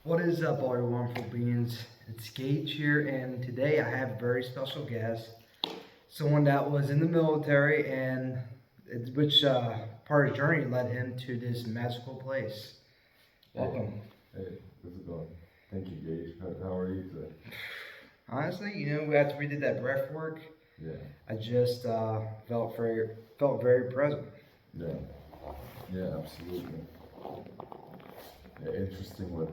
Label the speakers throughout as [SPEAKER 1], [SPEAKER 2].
[SPEAKER 1] What is up, all your wonderful beings? It's Gage here, and today I have a very special guest, someone that was in the military, and which part of the journey led him to this magical place.
[SPEAKER 2] Hey,
[SPEAKER 1] Welcome.
[SPEAKER 2] hey, how's it going? Thank you, Gage. How are you today?
[SPEAKER 1] Honestly, after we did that breath work,
[SPEAKER 2] Yeah,
[SPEAKER 1] I just felt very present.
[SPEAKER 2] yeah, yeah, absolutely. Yeah, interesting what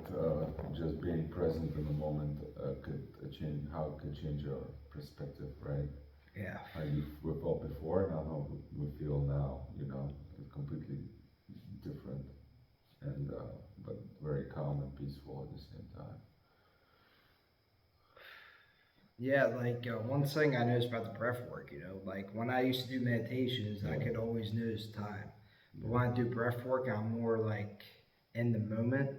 [SPEAKER 2] just being present in the moment could change, how it could change your perspective, right?
[SPEAKER 1] Yeah,
[SPEAKER 2] How you felt before and how we feel now, it's completely different and but very calm and peaceful at the same time.
[SPEAKER 1] yeah. Like one thing I noticed about the breath work, like when I used to do meditations, I
[SPEAKER 2] Yeah,
[SPEAKER 1] could always notice time. But
[SPEAKER 2] yeah,
[SPEAKER 1] when I do breath work, I'm more like in the moment.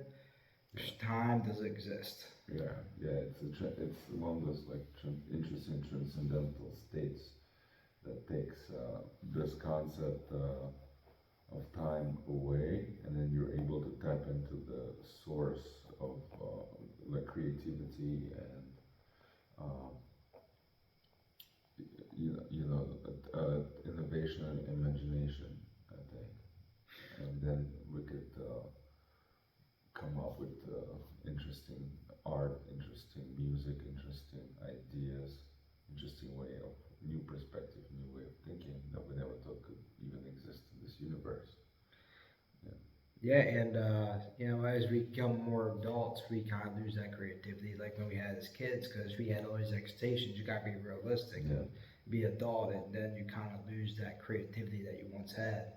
[SPEAKER 2] yeah.
[SPEAKER 1] Time doesn't exist.
[SPEAKER 2] Yeah, yeah, it's one of those like interesting transcendental states that takes this concept of time away, and then you're able to tap into the source of like creativity and um, innovation and imagination, I think, and then we could come up with interesting art, interesting music, interesting ideas, interesting way of new perspective, new way of thinking that we never thought could even exist in this universe. Yeah,
[SPEAKER 1] Yeah, and as we become more adults, we kind of lose that creativity, like when we had as kids, because we had all these expectations. You got to be realistic
[SPEAKER 2] yeah,
[SPEAKER 1] and be adult, and then you kind of lose that creativity that you once had.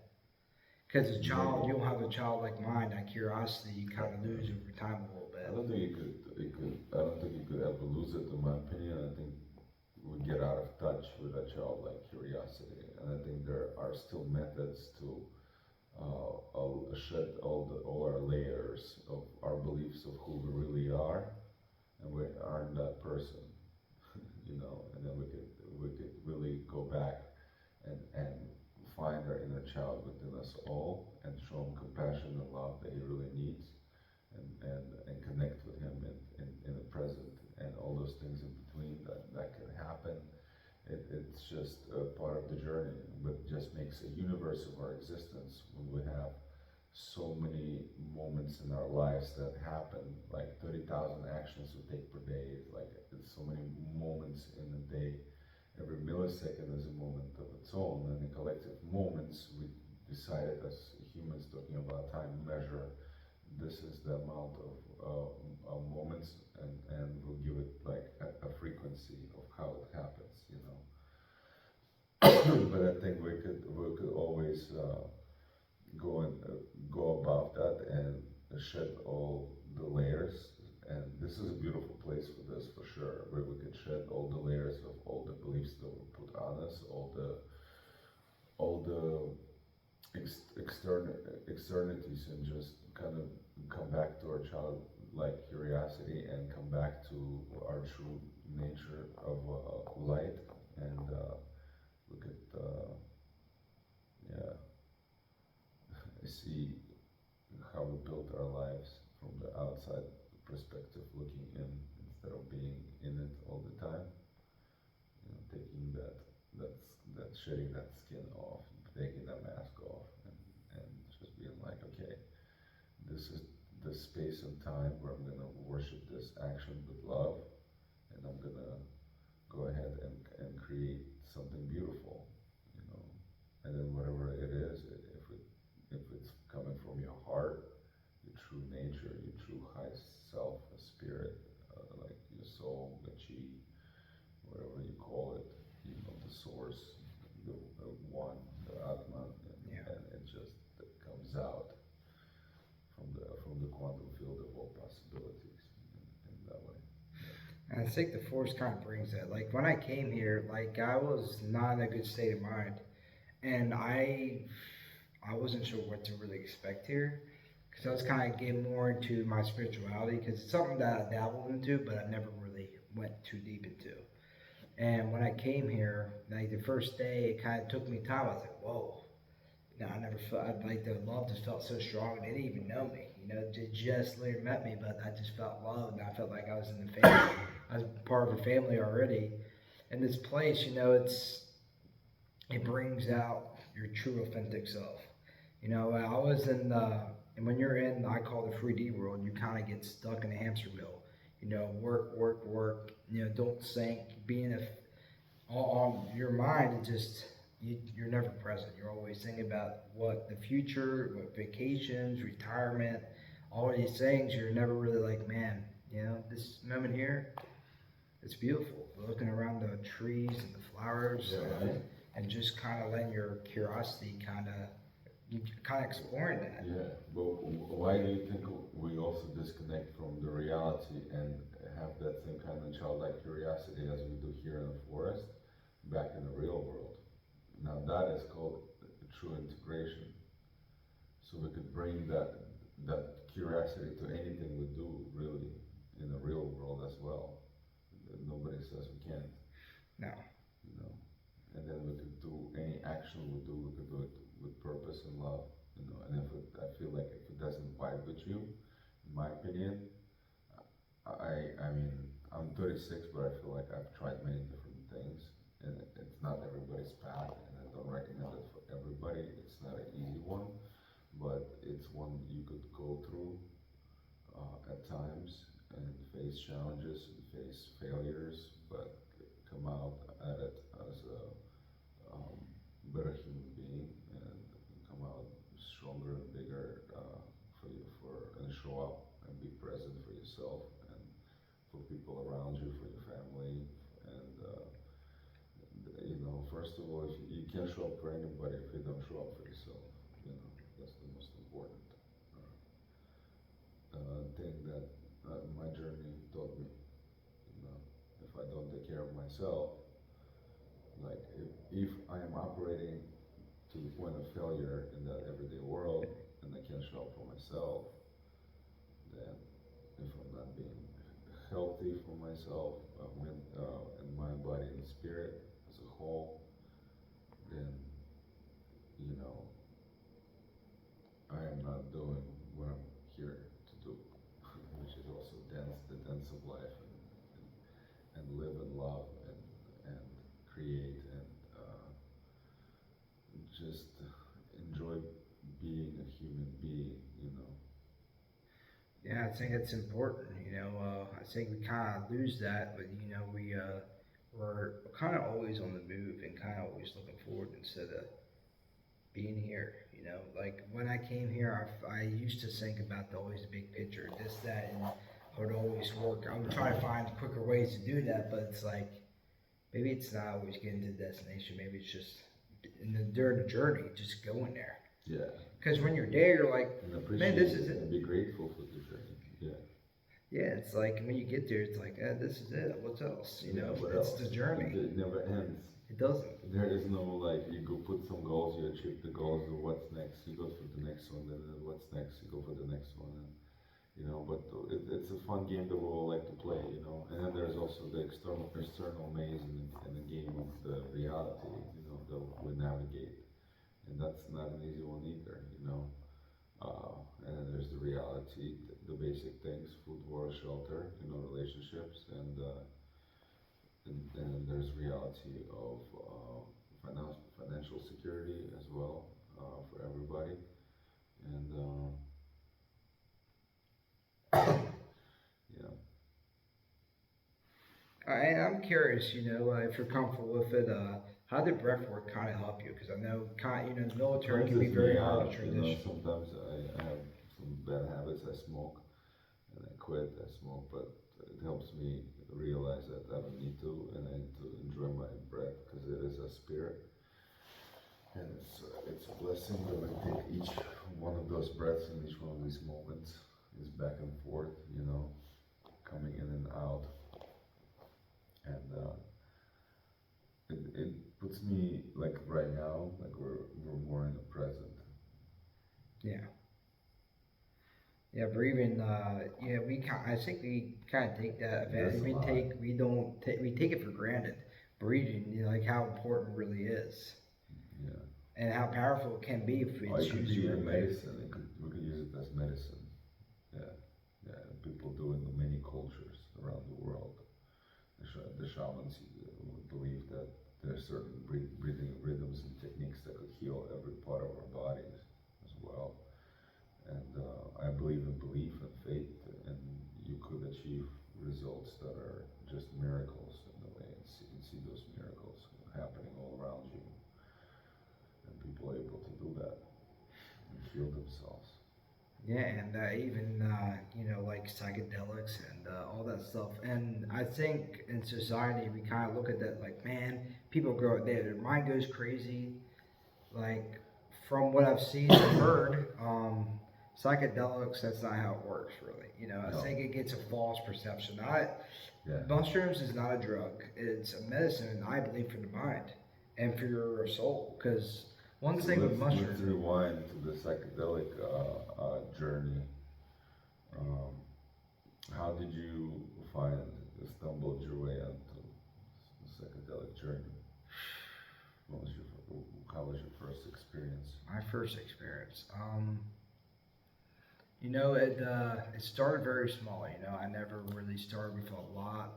[SPEAKER 1] Because as a
[SPEAKER 2] yeah.
[SPEAKER 1] child, you don't have a childlike mind, that curiosity you kind of
[SPEAKER 2] Uh,
[SPEAKER 1] lose over time a little
[SPEAKER 2] I
[SPEAKER 1] bit.
[SPEAKER 2] don't think you could. You could. I don't think you could ever lose it. In my opinion, I think we get out of touch with that childlike curiosity, and I think there are still methods to shed all our layers of our beliefs of who we really are, and we aren't that person, and then we could really go back and find our inner child within us all and show him compassion and love that he really needs, and connect with him in the present and all those things in between that can happen. It's just a part of the journey, but just makes a universe of our existence when we have so many moments in our lives that happen, like 30,000 actions we take per day, like it's so many moments in a day. Every millisecond is a moment of its own, and the collective moments we decided as humans talking about time measure. This is the amount of moments, and we'll give it like a frequency of how it happens. But I think we could always go and go above that and shed all the layers. And this is a beautiful place for this, for sure, where we could shed all the layers of all the beliefs that were put on us, all the externities, and just kind of come back to our childlike curiosity and come back to our true nature of light, and look at yeah, see how we built our lives from the outside perspective, looking in instead of being in it all the time. Taking that shedding that skin off, taking that mask off, and just being like, okay, this is the space and time where I'm gonna worship this action with love, and I'm gonna go ahead and create something beautiful, you know. And then whatever it is, if it's coming from your heart, your true nature, your true high self, spirit, like your soul, the chi, whatever you call it, the source, the one, the Atman,
[SPEAKER 1] Yeah.
[SPEAKER 2] and it just comes out from the quantum field of all possibilities in that way.
[SPEAKER 1] And I think the force kind of brings that. Like when I came here, like I was not in a good state of mind, and I wasn't sure what to really expect here, because I was kind of getting more into my spirituality, because it's something that I dabbled into, but I never really went too deep into. And when I came here, like the first day, it kind of took me time. I was like, whoa, No, I never felt like the love just felt so strong. They didn't even know me, they just literally met me, but I just felt loved, and I felt like I was in the family. I was part of the family already. And this place, it brings out your true authentic self. I was in and when you're in, I call the 3D world, you kind of get stuck in a hamster wheel. Work, work, work. Don't think. Being on your mind, you're never present. You're always thinking about what the future, what vacations, retirement, all of these things. You're never really like, man, this moment here, it's beautiful. Looking around the trees and the flowers,
[SPEAKER 2] Yeah, right.
[SPEAKER 1] and just kind of letting your curiosity you kind of exploring that.
[SPEAKER 2] Yeah, but why do you think we also disconnect from the reality and have that same kind of childlike curiosity as we do here in the forest back in the real world? Now that is called true integration. So we could bring that curiosity to anything we do, really, in the real world as well. Nobody says we can't,
[SPEAKER 1] No.
[SPEAKER 2] you know. And then we could do any action we do, we could do it with purpose and love, you know. And I feel like if it doesn't vibe with you, in my opinion, I mean, I'm 36, but I feel like I've tried many different things, and it's not everybody's path, and I don't recommend it for everybody. It's not an easy one, but it's one you could go through at times and face challenges and face failures, but come out at it as a better human being and come out stronger and bigger and show up and be present for yourself and for people around you, for your family, and first of all, if you can't show up for anybody if you don't show up for yourself. That's the most important thing that my journey taught me. If I don't take care of myself, like if I am operating to the point of failure in that everyday world and I can't show up for myself, then if I'm not being healthy for myself, in my body and spirit as a whole, then you know I am not doing what I'm here to do, which is also the dance of life, and live and love and create and just enjoy being a human being, you know.
[SPEAKER 1] Yeah, I think it's important. I think we kind of lose that, but we're kind of always on the move and kind of always looking forward instead of being here. Like when I came here, I used to think about always the big picture, this, that, and I would always work. I would try to find quicker ways to do that, but it's like maybe it's not always getting to the destination. Maybe it's just during the journey, just going there.
[SPEAKER 2] Yeah.
[SPEAKER 1] Because when you're there, you're like,
[SPEAKER 2] And
[SPEAKER 1] man,
[SPEAKER 2] appreciate
[SPEAKER 1] this is
[SPEAKER 2] it
[SPEAKER 1] it.
[SPEAKER 2] and be grateful for the journey. Yeah.
[SPEAKER 1] Yeah, it's like when you get there, it's like, this is it. What's else?
[SPEAKER 2] Yeah, what
[SPEAKER 1] It's
[SPEAKER 2] else?
[SPEAKER 1] the journey.
[SPEAKER 2] It never ends.
[SPEAKER 1] It doesn't.
[SPEAKER 2] There is no like you go put some goals, you achieve the goals, and what's next? You go for the next one, then what's next? You go for the next one, and but it's a fun game that we all like to play, And then there's also the external maze and the game of the reality, that we navigate, and that's not an easy one either. And then there's the reality, the basic things: food, water, shelter, relationships, and then there's reality of financial security as well for everybody, and yeah.
[SPEAKER 1] I'm curious, if you're comfortable with it, how did breath work kind of help you? Because I know, the military can be very hard to transition.
[SPEAKER 2] Sometimes I have some bad habits. I smoke, and I quit. I smoke, but it helps me realize that I don't need to, and I need to enjoy my breath because it is a spirit, and it's a blessing that I take each one of those breaths and each one of these moments is back and forth, coming in and out, and it puts me like right now, like we're more in the present.
[SPEAKER 1] Yeah. Yeah, breathing. Yeah, I think we kind of take that.
[SPEAKER 2] That's a
[SPEAKER 1] We
[SPEAKER 2] lot.
[SPEAKER 1] take. We don't. We take it for granted. Breathing. Like how important it really is.
[SPEAKER 2] Yeah.
[SPEAKER 1] and how powerful it can be if
[SPEAKER 2] Or
[SPEAKER 1] it's
[SPEAKER 2] it could
[SPEAKER 1] used
[SPEAKER 2] be
[SPEAKER 1] the right
[SPEAKER 2] even
[SPEAKER 1] way.
[SPEAKER 2] medicine. We could use it as medicine. Yeah, yeah. People do in many cultures around the world. The shamans believe that there are certain breathing rhythms and techniques that could heal every part of our bodies as well. And I believe in belief and faith, and you could achieve results that are just miracles in a way, and see those miracles happening all around you, and people are able to do that and heal themselves.
[SPEAKER 1] Yeah, and even like psychedelics and all that stuff. And I think in society we kind of look at that like, man, people grow their mind goes crazy. Like from what I've seen and heard, psychedelics that's not how it works really. I
[SPEAKER 2] No,
[SPEAKER 1] think it gets a false perception. I
[SPEAKER 2] yeah.
[SPEAKER 1] Mushrooms is not a drug. It's a medicine, I believe, for the mind and for your soul. Because one
[SPEAKER 2] So
[SPEAKER 1] thing with
[SPEAKER 2] let's
[SPEAKER 1] mushrooms,
[SPEAKER 2] rewind to the psychedelic journey. Um, how did you find, stumbled your way onto the psychedelic journey? What was your, how was your first experience?
[SPEAKER 1] my first experience. It started very small. I never really started with a lot,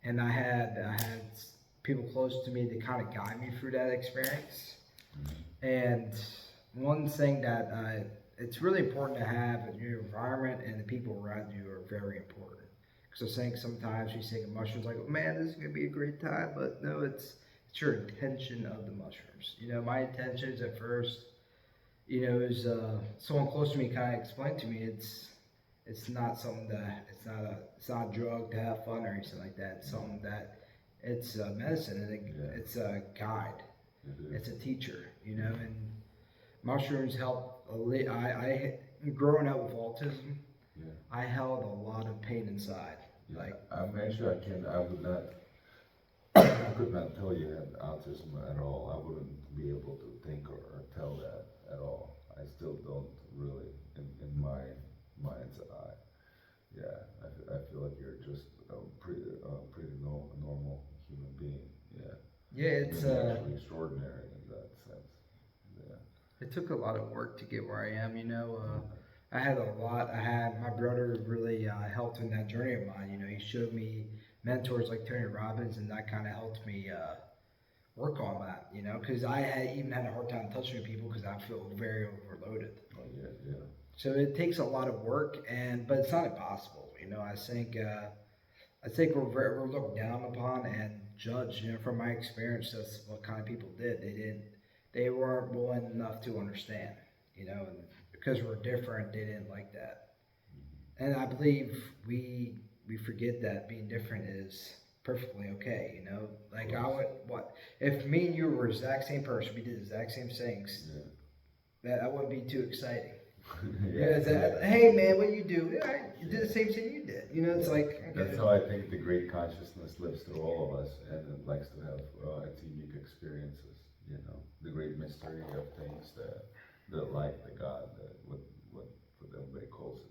[SPEAKER 1] and I had people close to me to kind of guide me through that experience. And one thing that it's really important to have in your environment and the people around you are very important. Because I think sometimes you think of mushrooms like, oh man, this is gonna be a great time, but no, it's your intention of the mushrooms. My intentions at first, is someone close to me kind of explained to me it's not something that it's not a drug to have fun or anything like that. It's something that it's medicine and
[SPEAKER 2] Yeah,
[SPEAKER 1] it's a guide.
[SPEAKER 2] it is.
[SPEAKER 1] It's a teacher, and mushrooms help. Growing up with autism,
[SPEAKER 2] Yeah,
[SPEAKER 1] I held a lot of pain inside.
[SPEAKER 2] yeah.
[SPEAKER 1] Like,
[SPEAKER 2] I'm actually, I would not, I could not tell you had autism at all. I wouldn't be able to think or tell that at all. I still don't really, in my mind's eye. Yeah, I feel like you're just a pretty normal human being. Yeah,
[SPEAKER 1] yeah, it's
[SPEAKER 2] maybe actually extraordinary in that sense. Yeah.
[SPEAKER 1] it took a lot of work to get where I am. I had a lot. I had my brother really helped in that journey of mine. He showed me mentors like Tony Robbins, and that kind of helped me work on that. Because I had even had a hard time touching people because I feel very overloaded.
[SPEAKER 2] Oh yeah, yeah.
[SPEAKER 1] So it takes a lot of work, but it's not impossible. I think we're looked down upon and judged. From my experience, that's what kind of people did. They weren't willing enough to understand. And because we're different, they didn't like that. And I believe we forget that being different is perfectly okay. Like I would what if me and you were the exact same person, we did the exact same things.
[SPEAKER 2] Yeah.
[SPEAKER 1] That wouldn't be too exciting.
[SPEAKER 2] Yeah,
[SPEAKER 1] Hey man, what do you do? Yeah, you did the same thing you did. It's like
[SPEAKER 2] that's
[SPEAKER 1] okay.
[SPEAKER 2] how I think the great consciousness lives through all of us, and it likes to have its unique experiences. The great mystery of things, the light, the God, what everybody calls it.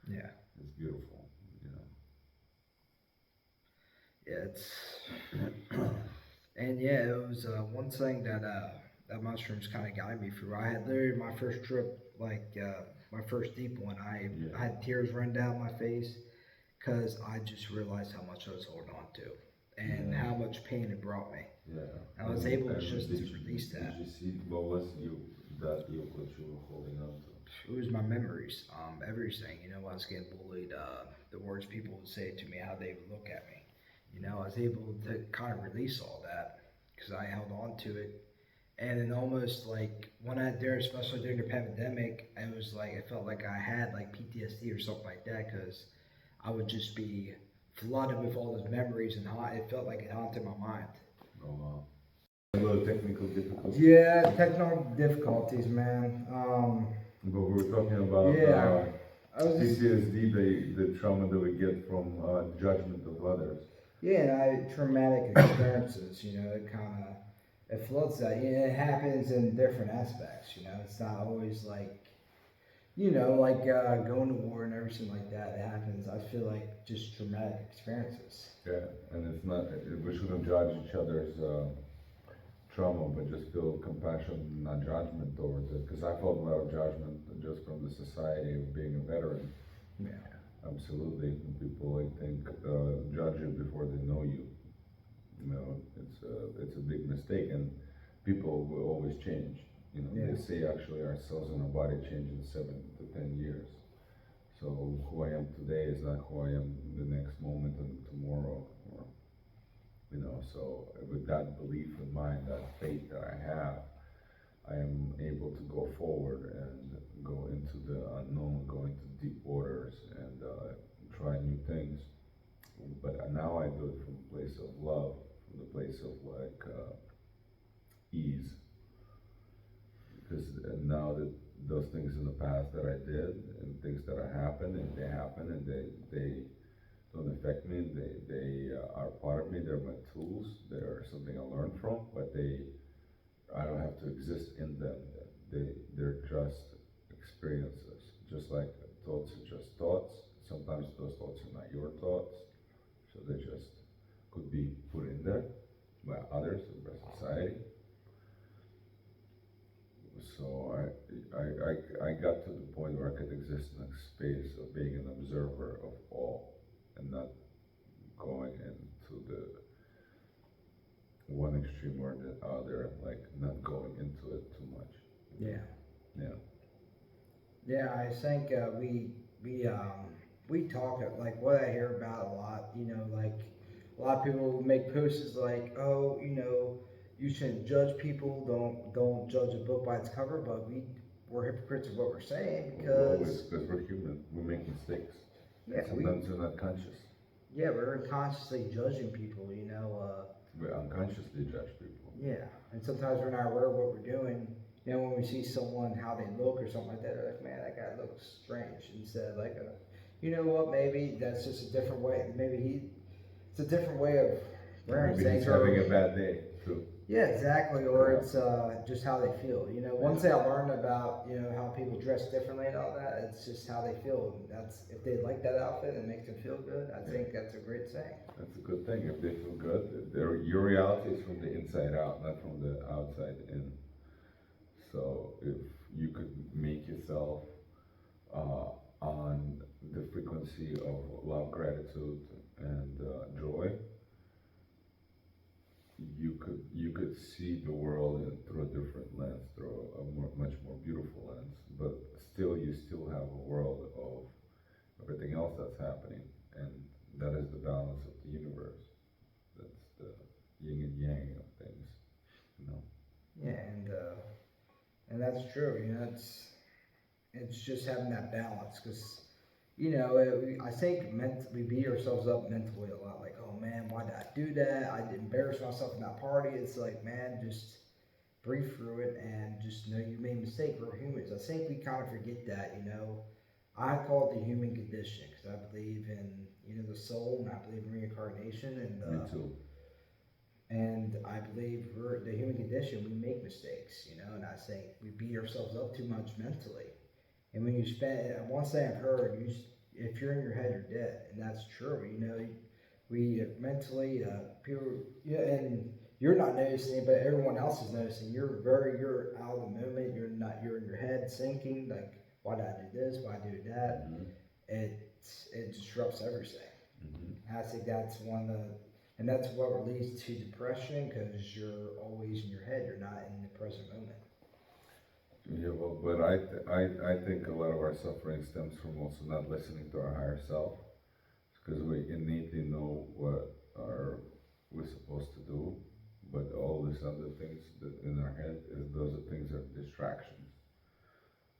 [SPEAKER 1] Yeah,
[SPEAKER 2] It's beautiful.
[SPEAKER 1] yeah, it's and yeah, it was one thing that mushrooms kind of guided me through. I had literally my first trip, like my first deep one.
[SPEAKER 2] Yeah.
[SPEAKER 1] I had tears run down my face because I just realized how much I was holding on to and
[SPEAKER 2] Yeah.
[SPEAKER 1] how much pain it brought me.
[SPEAKER 2] Yeah.
[SPEAKER 1] I was able just to
[SPEAKER 2] did
[SPEAKER 1] release that.
[SPEAKER 2] Did you see what was that deal what you were holding on to?
[SPEAKER 1] It was my memories, everything. I was getting bullied, the words people would say to me, how they would look at me. I was able to kind of release all that because I held on to it. And then almost like especially during the pandemic, it was like, I felt like I had like PTSD or something like that because I would just be flooded with all those memories and it felt like it haunted my mind.
[SPEAKER 2] Oh wow. A little technical difficulty.
[SPEAKER 1] Yeah, technical difficulties, man.
[SPEAKER 2] But we were talking about
[SPEAKER 1] Yeah, I was just,
[SPEAKER 2] PTSD, the trauma that we get from judgment of others.
[SPEAKER 1] yeah, traumatic experiences. It kind of it floods that. It happens in different aspects. It's not always like going to war and everything like that. It happens. I feel like just traumatic experiences.
[SPEAKER 2] Yeah, and it's not. We shouldn't judge each other's trauma, but just feel compassion, not judgment towards it. Because I felt a lot of judgment just from the society of being a veteran.
[SPEAKER 1] Yeah.
[SPEAKER 2] Absolutely, people I think judge you before they know you. You know, it's a big mistake, and people will always change. You know,
[SPEAKER 1] Yeah.
[SPEAKER 2] they say actually our cells in our body change in 7 to 10 years. So who I am today is not who I am the next moment and tomorrow. Or, you know, so with that belief in mind, that faith that I have, I am able to go forward and go into the unknown, go into deep waters, and try new things. But now I do it from a place of love, from the place of like ease, because now that those things in the past that I did and things that happened and they happen and they don't affect me. They are part of me. They're my tools. They're something I learned from, but I don't have to exist in them. They're just experiences. Just like thoughts are just thoughts. Sometimes those thoughts are not your thoughts, so they just could be put in there by others or by society. So I got to the point where I could exist in a space of being an observer of all and not going into the one extreme or the other, like not going into it too much.
[SPEAKER 1] Yeah.
[SPEAKER 2] Yeah.
[SPEAKER 1] Yeah, I think we talk like what I hear about a lot. You know, like a lot of people make posts like, oh, you know, you shouldn't judge people. Don't judge a book by its cover. But we're hypocrites of what we're saying
[SPEAKER 2] We're always,
[SPEAKER 1] because
[SPEAKER 2] because we're human, we make mistakes.
[SPEAKER 1] yeah,
[SPEAKER 2] Sometimes we're not conscious.
[SPEAKER 1] we're unconsciously judging people. You know.
[SPEAKER 2] We unconsciously judge people.
[SPEAKER 1] Yeah, and sometimes we're not aware of what we're doing. You know, when we see someone, how they look or something like that, we're like, man, that guy looks strange. Instead of like, you know what, maybe that's just a different way. It's a different way of wearing
[SPEAKER 2] Maybe
[SPEAKER 1] things.
[SPEAKER 2] he's having a bad day too.
[SPEAKER 1] Yeah, exactly. Or
[SPEAKER 2] Yeah.
[SPEAKER 1] it's just how they feel. You know, once they learn about, you know, how people dress differently and all that, it's just how they feel. That's if they like that outfit and it makes them feel good. I think that's a great thing.
[SPEAKER 2] That's a good thing. If they feel good, your reality is from the inside out, not from the outside in. So if you could make yourself on the frequency of love, gratitude, and joy, you could see the world through a different lens, through a much more beautiful lens. But still, you still have a world of everything else that's happening, and that is the balance of the universe. That's the yin and yang of things, you know.
[SPEAKER 1] Yeah, and that's true. You know, it's just having that balance because you know I think we beat ourselves up mentally a lot. Like, oh man, why did I do that? I did embarrass myself in that party. It's like, man, just breathe through it and just know you made a mistake. We're humans. I think we kind of forget that. You know, I call it the human condition because I believe in the soul and I believe in reincarnation
[SPEAKER 2] Me too.
[SPEAKER 1] and I believe we're the human condition. We make mistakes, and I think we beat ourselves up too much mentally. And when you spend, one thing I've heard, if you're in your head, you're dead, and that's true. We mentally, people, yeah, and you're not noticing it, but everyone else is noticing. You're out of the moment. You're in your head thinking like, why did I do this? Why did I do that?
[SPEAKER 2] Mm-hmm.
[SPEAKER 1] It disrupts everything.
[SPEAKER 2] Mm-hmm.
[SPEAKER 1] And I think that's and that's what leads to depression because you're always in your head. You're not in the present moment.
[SPEAKER 2] Yeah, well, but I think a lot of our suffering stems from also not listening to our higher self, because we innately know what we're supposed to do, but all these other things that in our head those are things that are distractions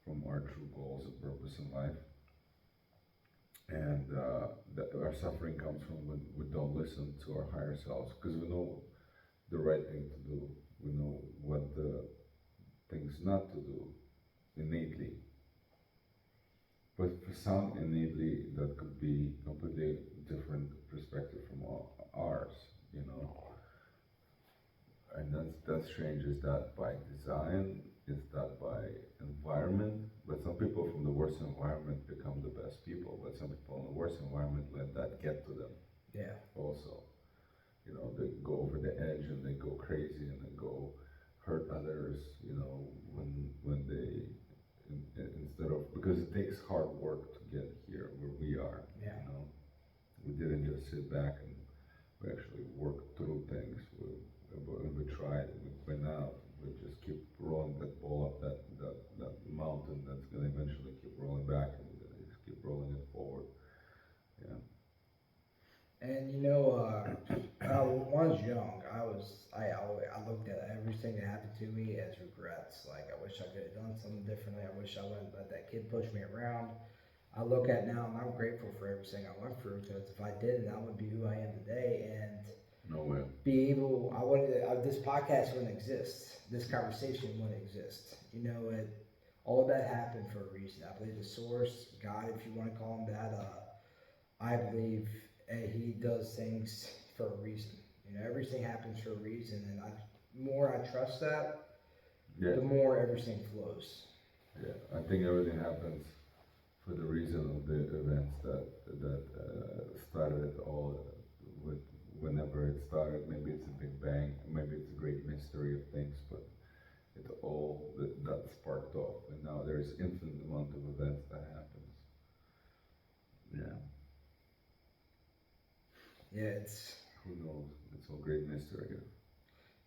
[SPEAKER 2] from our true goals and purpose in life. And our suffering comes from when we don't listen to our higher selves, because we know the right thing to do. We know what the things not to do innately. But for some innately, that could be completely different perspective from ours, And that's strange. Is that by design? Is that by environment? But some people from the worst environment become the best people, but some people in the worst environment let that get to them.
[SPEAKER 1] Yeah.
[SPEAKER 2] Also, they go over the edge and they go crazy and they go hurt others, when they, instead of, because it takes hard work to get here where we are,
[SPEAKER 1] Yeah.
[SPEAKER 2] We didn't just sit back and we actually worked through things. We tried, we went out, we just keep rolling that ball up that mountain that's gonna eventually keep rolling back and we're gonna just keep rolling it forward. Yeah.
[SPEAKER 1] And when I was young, I looked at everything that happened to me as regrets. Like I wish I could have done something differently. I wish I wouldn't let that kid push me around. I look at now and I'm grateful for everything I went through because if I didn't, I would be who I am today and
[SPEAKER 2] No way.
[SPEAKER 1] be able. This podcast wouldn't exist. This conversation wouldn't exist. All of that happened for a reason. I believe the source, God, if you want to call him that. I believe he does things for a reason. Everything happens for a reason, and the more I trust that,
[SPEAKER 2] Yeah.
[SPEAKER 1] the more everything flows.
[SPEAKER 2] Yeah. I think everything happens for the reason of the events that started it all with whenever it started. Maybe it's a big bang, maybe it's a great mystery of things, but it all that sparked off, and now there's infinite amount of events that happens. Yeah.
[SPEAKER 1] Yeah, it's
[SPEAKER 2] Who knows? It's a great mystery.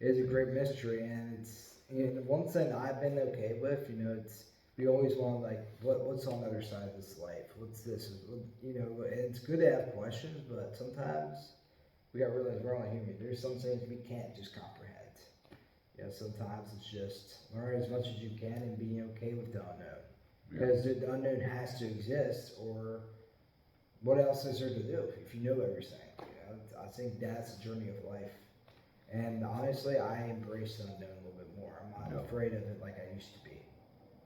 [SPEAKER 1] a great mystery, and it's the one thing I've been okay with. It's we always want what's on the other side of this life? What's this? And it's good to have questions, but sometimes we got to realize we're only human. There's some things we can't just comprehend. Sometimes it's just learn as much as you can and being okay with the unknown.
[SPEAKER 2] Yeah.
[SPEAKER 1] Because the unknown has to exist, or what else is there to do if you know everything? I think that's the journey of life. And honestly, I embrace the unknown a little bit more. I'm not afraid of it like I used to be.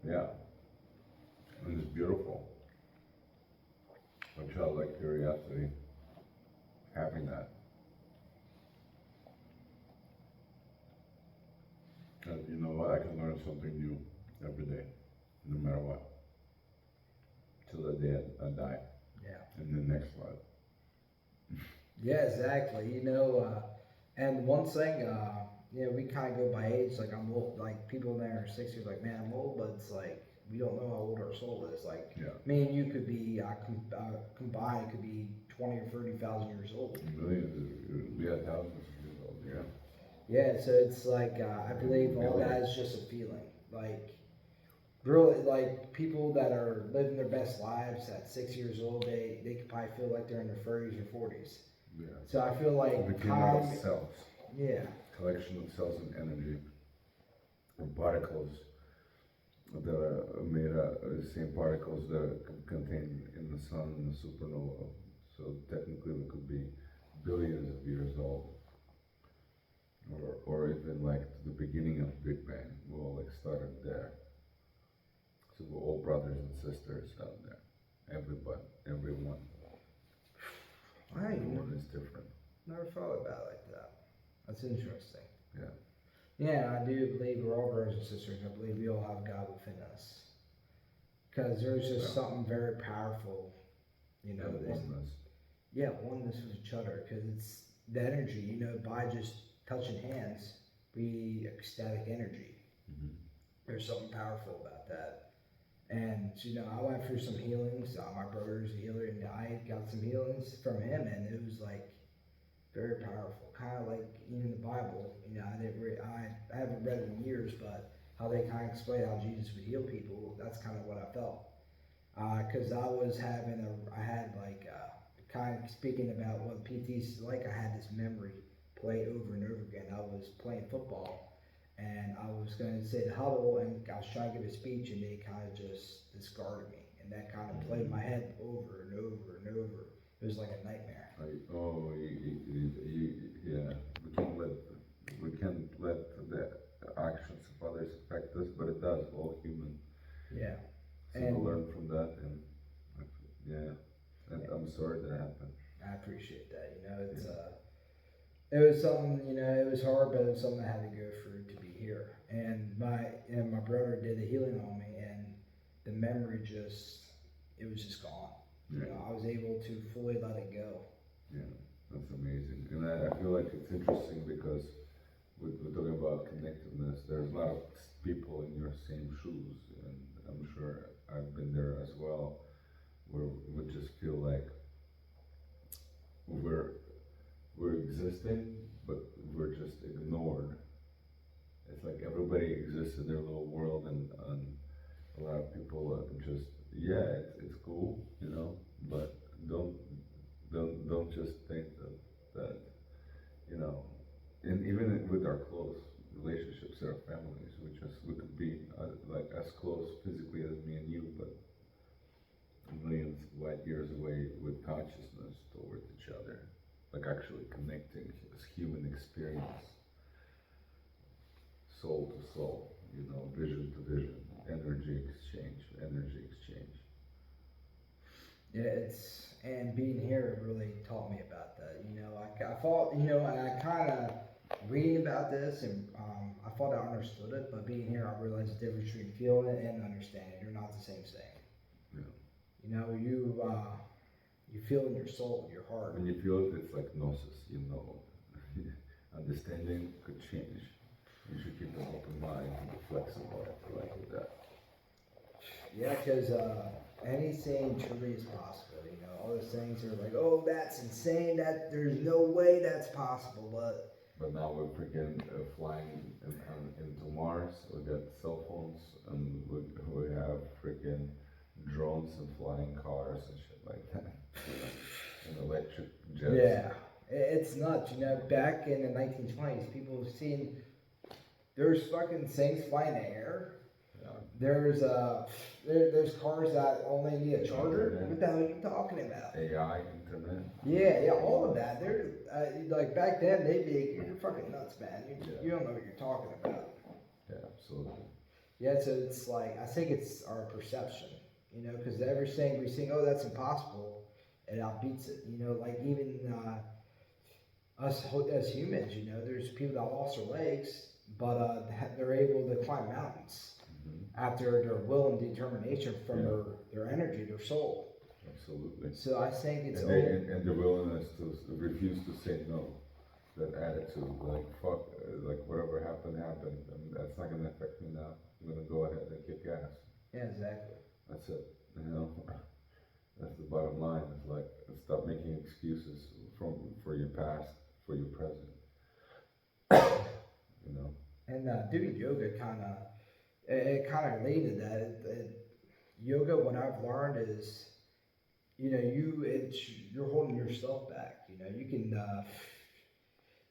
[SPEAKER 2] Yeah. And it's beautiful. A childlike curiosity, having that. And you know what? I can learn something new every day, no matter what. Till the day I die.
[SPEAKER 1] Yeah.
[SPEAKER 2] In the next life.
[SPEAKER 1] Yeah, exactly. And one thing, we kind of go by age. Like I'm old. Like people that are 60 are like, man, I'm old, but it's like we don't know how old our soul is. Like me and you could be combined could be 20 or 30,000 years old.
[SPEAKER 2] Millions, we had thousands of years old. Yeah.
[SPEAKER 1] Yeah, so it's like I believe all that is just a feeling. Like really, like people that are living their best lives at 6 years old, they could probably feel like they're in their 30s or 40s.
[SPEAKER 2] Yeah.
[SPEAKER 1] So I feel like
[SPEAKER 2] We came out of cells.
[SPEAKER 1] Yeah.
[SPEAKER 2] Collection of cells and energy and particles that are made out of the same particles that are contained in the sun and the supernova. So technically we could be billions of years old. Or even like the beginning of Big Bang. We all like started there. So we're all brothers and sisters out there. Everybody, everyone. Everyone is different.
[SPEAKER 1] Never thought about it like that. That's interesting.
[SPEAKER 2] Yeah.
[SPEAKER 1] Yeah, I do believe we're all brothers and sisters. I believe we all have God within us. Because there's just something very powerful,
[SPEAKER 2] Oneness.
[SPEAKER 1] Yeah, oneness with each other. Because it's the energy, by just touching hands, we ecstatic energy.
[SPEAKER 2] Mm-hmm.
[SPEAKER 1] There's something powerful about that. And, I went through some healings. My brother's a healer, and I got some healings from him, and it was like very powerful. Kind of like even the Bible. I haven't read it in years, but how they kind of explain how Jesus would heal people, that's kind of what I felt. Because I had kind of speaking about what PT's like, I had this memory play over and over again. I was playing football. And I was going to say the huddle, and I was trying to give a speech, and they kind of just discarded me. And that kind of played in my head over and over and over. It was like a nightmare.
[SPEAKER 2] Yeah. We can't let the actions of others affect us, but it does. We're all human.
[SPEAKER 1] Yeah.
[SPEAKER 2] So we learn from that, and I'm sorry that happened.
[SPEAKER 1] I appreciate that. It was something. It was hard, but it was something I had to go through to be here. And my brother did the healing on me, and the memory it was just gone.
[SPEAKER 2] Yeah.
[SPEAKER 1] I was able to fully let it go.
[SPEAKER 2] Yeah, that's amazing. And I feel like it's interesting because we're talking about connectedness. There's a lot of people in your same shoes, and I'm sure I've been there as well, where we just feel like we're we're existing, but we're just ignored. It's like everybody exists in their little world, and a lot of people just, yeah, it's cool, but don't don't just think that you know, and even with our close relationships, our families, we could be like as close physically as me and you, but millions of light years away with consciousness towards each other, like actually connecting as human experience, soul to soul, vision to vision, energy exchange.
[SPEAKER 1] Yeah, and being here really taught me about that. I thought, and I kind of reading about this, and I thought I understood it, but being here, I realized the difference between feeling it and understanding. They're not the same thing.
[SPEAKER 2] Yeah.
[SPEAKER 1] You feel in your soul, your heart.
[SPEAKER 2] When you feel it, it's like gnosis, Understanding could change. You should keep an open mind and be flexible, like with that.
[SPEAKER 1] Yeah, because anything truly is possible. All those things are like, oh, that's insane. That there's no way that's possible.
[SPEAKER 2] But now we're freaking flying into Mars. We got cell phones, and we have freaking drones and flying cars and shit like that. And electric jets.
[SPEAKER 1] Yeah, it's nuts. Back in the 1920s, people have seen there's fucking things flying in the air.
[SPEAKER 2] Yeah.
[SPEAKER 1] There's cars that only need a charger.
[SPEAKER 2] Internet.
[SPEAKER 1] What the hell are you talking about?
[SPEAKER 2] AI, internet.
[SPEAKER 1] Yeah, all of that. They're like back then they'd be, you're fucking nuts, man. You don't know what you're talking about.
[SPEAKER 2] Yeah, absolutely.
[SPEAKER 1] Yeah, so it's like I think it's our perception, because everything we think, oh, that's impossible, it outbeats it. Like even us as humans, there's people that lost their legs, but they're able to climb mountains after their will and determination from their energy, their soul.
[SPEAKER 2] Absolutely.
[SPEAKER 1] So I think it's
[SPEAKER 2] and the willingness to refuse to say no. That attitude, like fuck, like whatever happened, and that's not gonna affect me now. I'm gonna go ahead and kick ass.
[SPEAKER 1] Yeah, exactly.
[SPEAKER 2] That's it. That's the bottom line. It's like stop making excuses for your past, for your present.
[SPEAKER 1] And doing yoga it kind of related to that. Yoga, what I've learned is, you're holding yourself back.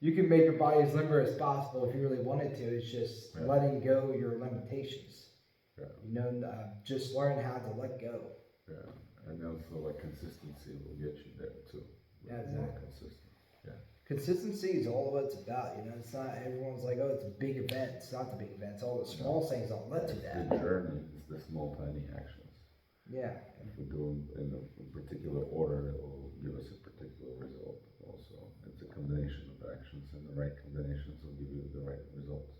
[SPEAKER 1] You can make your body as limber as possible if you really wanted to. It's just letting go your limitations.
[SPEAKER 2] Yeah.
[SPEAKER 1] Just learn how to let go.
[SPEAKER 2] Yeah, and also like consistency will get you there too.
[SPEAKER 1] Yeah, exactly.
[SPEAKER 2] More consistent. Yeah.
[SPEAKER 1] Consistency is all what it's about. It's not everyone's like, oh, it's a big event. It's not the big event. It's all the small things that led to that.
[SPEAKER 2] The journey is the small, tiny actions.
[SPEAKER 1] Yeah.
[SPEAKER 2] If we do them in a particular order, it will give us a particular result. Also, it's a combination of actions, and the right combinations will give you the right results.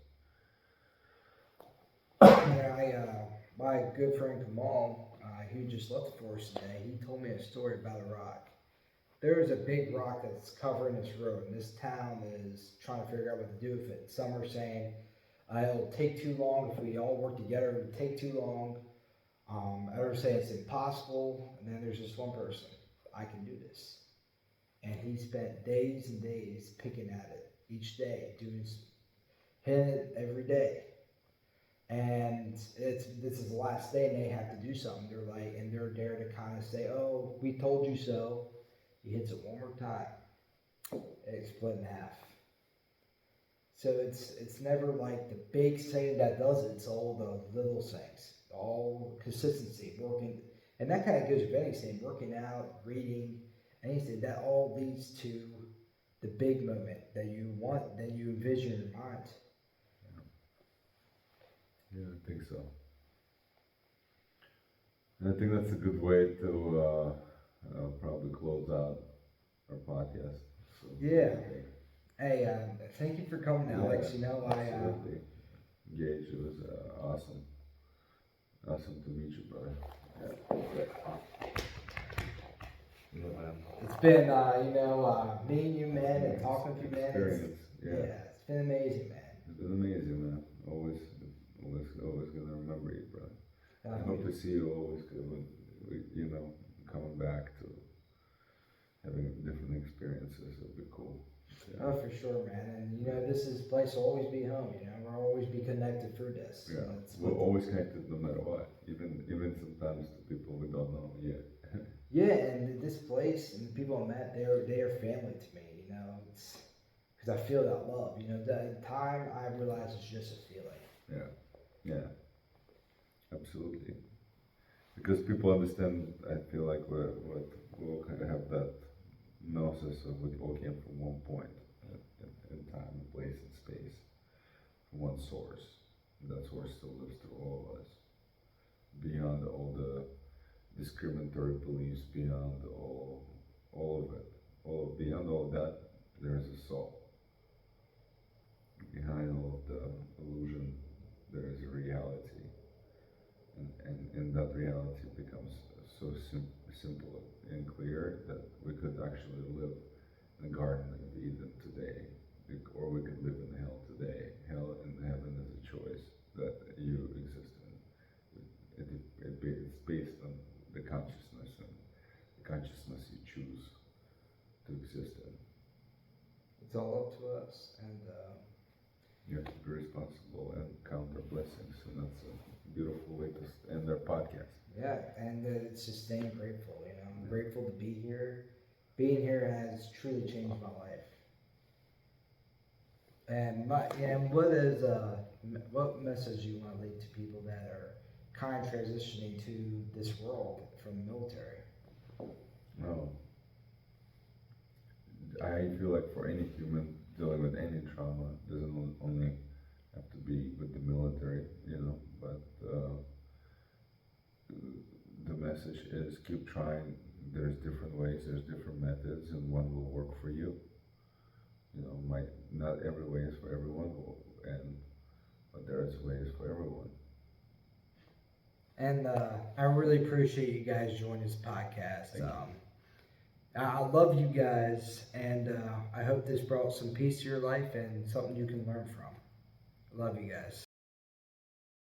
[SPEAKER 1] Yeah, my good friend Kamal, he just left the force today. He told me a story about a rock. There is a big rock that's covering this road, and this town is trying to figure out what to do with it. Some are saying it'll take too long if we all work together. It would take too long. Others say it's impossible, and then there's just one person. I can do this. And he spent days and days picking at it each day, hitting it every day. And this is the last day, and they have to do something. They're there to kind of say, "Oh, we told you so." He hits it one more time, and it's split in half. So it's never like the big thing that does it. It's all the little things, all consistency, working, and that kind of goes with anything, working out, reading, anything. That all leads to the big moment that you want, that you envision in your mind.
[SPEAKER 2] Yeah, I think so. And I think that's a good way to probably close out our podcast. So,
[SPEAKER 1] yeah. Hey, thank you for coming, Alex.
[SPEAKER 2] Absolutely. Gage, it was awesome. Awesome to meet you, brother. Yeah, man.
[SPEAKER 1] It's been, meeting you, man, and talking to you, man.
[SPEAKER 2] Experience.
[SPEAKER 1] It's been amazing, man.
[SPEAKER 2] been amazing, man. Always gonna remember you, brother. I hope to see you always, you know, coming back to having different experiences. It'll be cool. Yeah.
[SPEAKER 1] Oh, for sure, man. And you know, this place will always be home. You know, we'll always be connected through this.
[SPEAKER 2] Yeah,
[SPEAKER 1] So
[SPEAKER 2] we're always connected no matter what. Even sometimes to people we don't know yet.
[SPEAKER 1] yeah, and this place and the people I met, they are family to me. You know, it's because I feel that love. You know, the time I realize it's just a feeling.
[SPEAKER 2] Yeah, absolutely. Because people understand, I feel like we all kind of have that gnosis of we all came from one point in time, place, and space, from one source. And that source still lives through all of us. Beyond all the discriminatory beliefs, beyond all of it, beyond all that, there is a soul. Behind all of the illusion, there is a reality, and that reality becomes so simple and clear that we could actually live in the Garden of Eden today, or we could live in hell today. Hell and heaven is a choice that you exist in. It's based on the consciousness and the consciousness you choose to exist in.
[SPEAKER 1] It's all up to us, and
[SPEAKER 2] You have to be responsible and count our blessings, and that's a beautiful way to end our podcast.
[SPEAKER 1] yeah, and it's just staying grateful. You know, I'm grateful to be here. Being here has truly changed my life. And what message you want to leave to people that are kind of transitioning to this world from the military?
[SPEAKER 2] No. I feel like for any human dealing with any trauma, doesn't only have to be with the military, you know, but the message is keep trying. There's different ways, there's different methods, and one will work for you. You know, not every way is for everyone, but there's ways for everyone.
[SPEAKER 1] And I really appreciate you guys joining this podcast.
[SPEAKER 2] Thank you.
[SPEAKER 1] I love you guys, and I hope this brought some peace to your life and something you can learn from. Love you guys.